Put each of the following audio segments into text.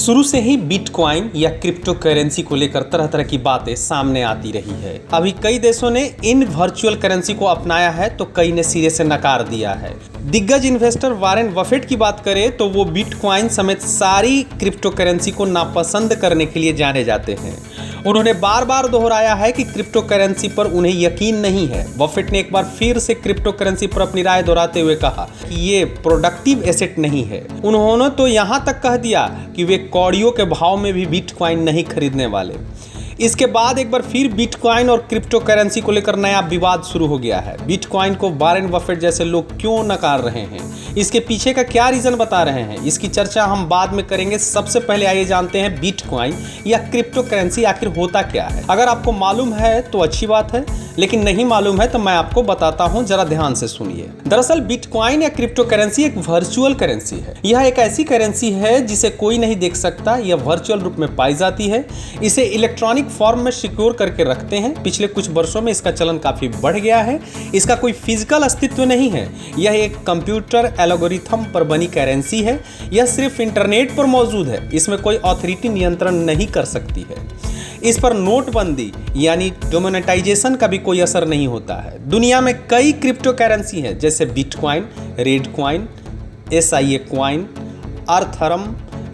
शुरू से ही बिटकॉइन या क्रिप्टो करेंसी को लेकर तरह तरह की बातें सामने आती रही है। अभी कई देशों ने इन वर्चुअल करेंसी को अपनाया है तो कई ने सिरे से नकार दिया है। दिग्गज इन्वेस्टर वॉरेन बफेट की बात करें तो वो बिटकॉइन समेत सारी क्रिप्टो करेंसी को नापसंद करने के लिए जाने जाते हैं। उन्होंने बार बार दोहराया है कि क्रिप्टो करेंसी पर उन्हें यकीन नहीं है। बफेट ने एक बार फिर से क्रिप्टो करेंसी पर अपनी राय दोहराते हुए कहा कि ये प्रोडक्टिव एसेट नहीं है। उन्होंने तो यहाँ तक कह दिया कि वे कौड़ियों के भाव में भी बिटकॉइन नहीं खरीदने वाले। इसके बाद एक बार फिर बिटकॉइन और क्रिप्टो करेंसी को लेकर नया विवाद शुरू हो गया है। बिटकॉइन को वॉरेन बफेट जैसे लोग क्यों नकार रहे हैं, इसके पीछे का क्या रीजन बता रहे हैं, इसकी चर्चा हम बाद में करेंगे। सबसे पहले आइए जानते हैं बिटकॉइन या क्रिप्टो करेंसी आखिर होता क्या है। अगर आपको मालूम है तो अच्छी बात है, लेकिन नहीं मालूम है तो मैं आपको बताता हूं, जरा ध्यान से सुनिए। दरअसल बिटकॉइन या क्रिप्टो करेंसी एक वर्चुअल करेंसी है। यह एक ऐसी करेंसी है जिसे कोई नहीं देख सकता। यह वर्चुअल रूप में पाई जाती है। इसे इलेक्ट्रॉनिक फॉर्म में सिक्योर करके रखते हैं। पिछले कुछ वर्षों में इसका चलन काफी बढ़ गया है। इसका कोई फिजिकल अस्तित्व नहीं है। यह एक कंप्यूटर एल्गोरिथम पर बनी करेंसी है। यह सिर्फ इंटरनेट पर मौजूद है। इसमें कोई अथॉरिटी नियंत्रण नहीं कर सकती है। इस पर नोटबंदी यानी डिमोनेटाइजेशन का भी कोई असर नहीं होता है। दुनिया में कई क्रिप्टो करेंसी हैं, जैसे बिटकॉइन, रेडकॉइन, SIA कॉइन, अर्थरम,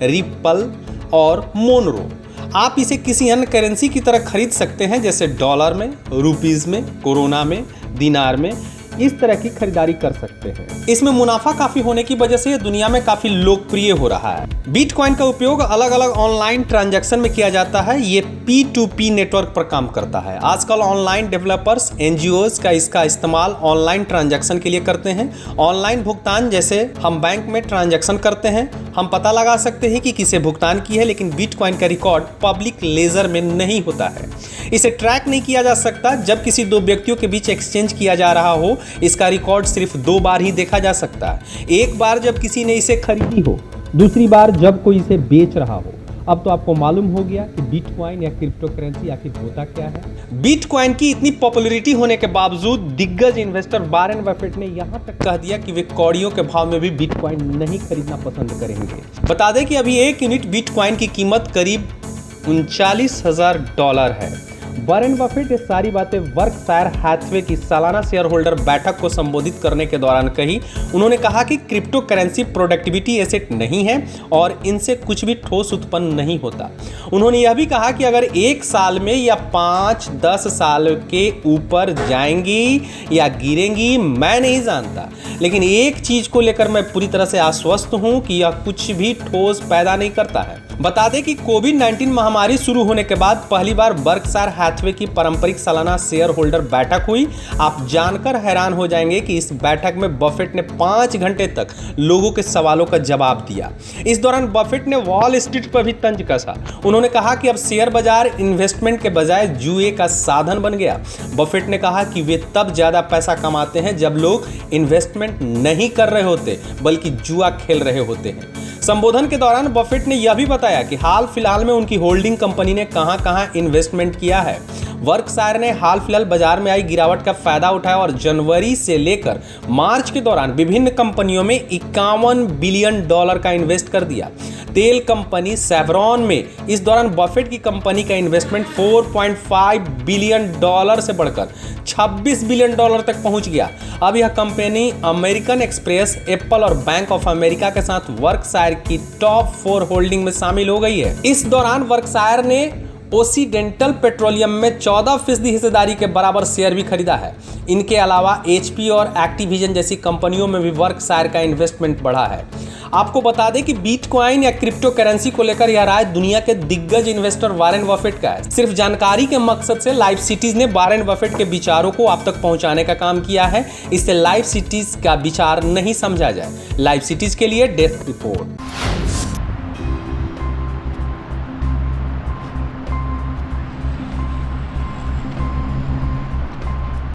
रिप्पल और मोनरो। आप इसे किसी अन्य करेंसी की तरह खरीद सकते हैं, जैसे डॉलर में, रुपीस में, कोरोना में, दिनार में। इस तरह की खरीदारी कर सकते हैं। इसमें मुनाफा काफी होने की वजह से ये दुनिया में काफी लोकप्रिय हो रहा है। बिटकॉइन का उपयोग अलग अलग ऑनलाइन ट्रांजैक्शन में किया जाता है। ये P2P नेटवर्क पर काम करता है। आजकल ऑनलाइन डेवलपर्स, NGOs का इसका इस्तेमाल ऑनलाइन ट्रांजैक्शन के लिए करते हैं। ऑनलाइन भुगतान, जैसे हम बैंक में ट्रांजैक्शन करते हैं, हम पता लगा सकते हैं कि किसे भुगतान की है, लेकिन बिटकॉइन का रिकॉर्ड पब्लिक लेजर में नहीं होता है। इसे ट्रैक नहीं किया जा सकता। जब किसी दो व्यक्तियों के बीच एक्सचेंज किया जा रहा हो, इसका रिकॉर्ड सिर्फ 2 बार ही देखा जा सकता है। एक बार जब किसी ने इसे खरीदी हो, दूसरी बार जब कोई इसे बेच रहा हो। अब तो आपको मालूम हो गया कि बिटकॉइन या क्रिप्टो करेंसी आखिर होता क्या है। बिटकॉइन की इतनी पॉपुलैरिटी होने के बावजूद दिग्गज इन्वेस्टर वॉरेन बफेट ने यहां तक कह दिया कि वे कौड़ियों के भाव में भी बिटकॉइन नहीं खरीदना पसंद करेंगे। बता दें कि अभी 1 यूनिट बिटकॉइन की कीमत करीब $39,000 है। वॉरेन बफेट ये सारी बातें बर्कशायर हैथवे की सालाना शेयर होल्डर बैठक को संबोधित करने के दौरान कही। उन्होंने कहा कि क्रिप्टो करेंसी प्रोडक्टिविटी एसेट नहीं है और इनसे कुछ भी ठोस उत्पन्न नहीं होता। उन्होंने यह भी कहा कि अगर 1 साल में या 5-10 साल के ऊपर जाएंगी या गिरेंगी मैं नहीं जानता, लेकिन एक चीज को लेकर मैं पूरी तरह से आश्वस्त हूं कि यह कुछ भी ठोस पैदा नहीं करता है। बता दें कि कोविड-19 महामारी शुरू होने के बाद पहली बार बर्कशायर हैथवे की पारंपरिक सालाना शेयर होल्डर बैठक हुई। आप जानकर हैरान हो जाएंगे कि इस बैठक में बफेट ने 5 घंटे तक लोगों के सवालों का जवाब दिया। इस दौरान बफेट ने वॉल स्ट्रीट पर भी तंज कसा। उन्होंने कहा कि अब शेयर बाजार इन्वेस्टमेंट के बजाय जुए का साधन बन गया। बफेट ने कहा कि वे तब ज्यादा पैसा कमाते हैं जब लोग इन्वेस्टमेंट नहीं कर रहे होते बल्कि जुआ खेल रहे होते हैं। संबोधन के दौरान बफेट ने यह भी बताया कि हाल फिलहाल में उनकी होल्डिंग कंपनी ने कहां-कहां इन्वेस्टमेंट किया है। बर्कशायर ने हाल फिलहाल बाजार में आई गिरावट का फायदा उठाया और जनवरी से लेकर मार्च के दौरान विभिन्न कंपनियों में $51 बिलियन का इन्वेस्ट कर दिया। तेल कंपनी सेवरॉन में इस दौरान बफेट की कंपनी का इन्वेस्टमेंट $4.5 बिलियन से बढ़कर $26 बिलियन तक पहुंच गया। अब यह कंपनी अमेरिकन एक्सप्रेस, एप्पल और बैंक ऑफ अमेरिका के साथ बर्कशायर की टॉप 4 होल्डिंग में शामिल हो गई है। इस दौरान बर्कशायर ने ओसिडेंटल पेट्रोलियम में 14% हिस्सेदारी के बराबर शेयर भी खरीदा है। इनके अलावा HP और एक्टिविजन जैसी कंपनियों में भी बर्कशायर का इन्वेस्टमेंट बढ़ा है। आपको बता दें कि बिटकॉइन या क्रिप्टो करेंसी को लेकर यह राय दुनिया के दिग्गज इन्वेस्टर वॉरेन बफेट का है। सिर्फ जानकारी के मकसद से लाइव सिटीज ने वॉरेन बफेट के विचारों को आप तक पहुंचाने का काम किया है। इससे लाइव सिटीज का विचार नहीं समझा जाए। लाइव सिटीज के लिए डेस्क रिपोर्ट।